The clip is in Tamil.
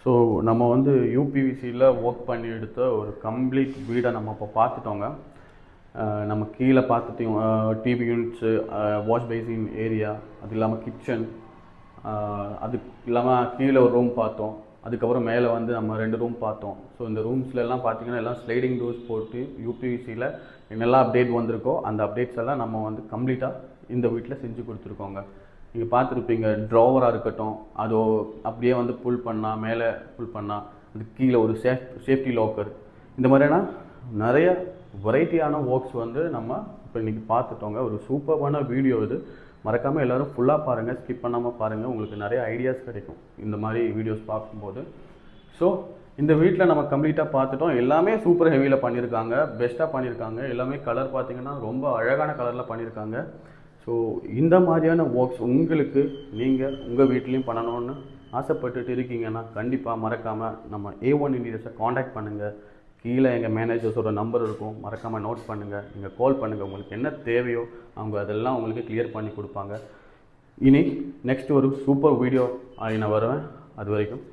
ஸோ நம்ம வந்து யூபிவிசியில் ஒர்க் பண்ணி எடுத்த ஒரு கம்ப்ளீட் வீடை நம்ம இப்போ பார்த்துட்டோங்க. நம்ம கீழே பார்த்துட்டோம் TV units, wash basin area, அது இல்லாமல் கிச்சன், அது இல்லாமல் கீழே ஒரு ரூம் பார்த்தோம். அதுக்கப்புறம் மேலே வந்து நம்ம 2 ரூம் பார்த்தோம். ஸோ இந்த ரூம்ஸ்லாம் பார்த்தீங்கன்னா எல்லாம் ஸ்லைடிங் டோர்ஸ் போட்டு யூபிவிசியில் என்னெல்லாம் அப்டேட் வந்திருக்கோ அந்த அப்டேட்ஸ் எல்லாம் நம்ம வந்து கம்ப்ளீட்டாக இந்த வீட்டில் செஞ்சு கொடுத்துருக்கோங்க. நீங்கள் பார்த்துருப்பீங்க, ட்ராவராக இருக்கட்டும், அது அப்படியே வந்து புல் பண்ணால், மேலே புல் பண்ணால் அது கீழே ஒரு சேஃப்டி லாக்கர், இந்த மாதிரியான நிறைய வெரைட்டியான ஒர்க்ஸ் வந்து நம்ம இப்போ இன்றைக்கி பார்த்துட்டோங்க. ஒரு சூப்பரான வீடியோ இது. மறக்காமல் எல்லோரும் ஃபுல்லாக பாருங்கள், ஸ்கிப் பண்ணாமல் பாருங்கள். உங்களுக்கு நிறைய ஐடியாஸ் கிடைக்கும் இந்த மாதிரி வீடியோஸ் பார்க்கும்போது. ஸோ இந்த வீட்டில் நம்ம கம்ப்ளீட்டாக பார்த்துட்டோம். எல்லாமே சூப்பர் ஹெவியில் பண்ணியிருக்காங்க, பெஸ்ட்டாக பண்ணியிருக்காங்க. எல்லாமே கலர் பார்த்திங்கன்னா ரொம்ப அழகான கலரில் பண்ணியிருக்காங்க. ஸோ இந்த மாதிரியான ஒர்க்ஸ் உங்களுக்கு நீங்கள் உங்கள் வீட்லேயும் பண்ணணும்னு ஆசைப்பட்டுட்டு இருக்கீங்கன்னா கண்டிப்பாக மறக்காமல் நம்ம A1 இன்டீரியர்ஸை காண்டாக்ட் பண்ணுங்கள். கீழே எங்கள் மேனேஜர்ஸோட நம்பர் இருக்கும், மறக்காமல் நோட் பண்ணுங்கள். நீங்கள் கால் பண்ணுங்கள், உங்களுக்கு என்ன தேவையோ அவங்க அதெல்லாம் உங்களுக்கு கிளியர் பண்ணி கொடுப்பாங்க. இனி நெக்ஸ்ட் ஒரு சூப்பர் வீடியோ நான் வருவேன். அது வரைக்கும்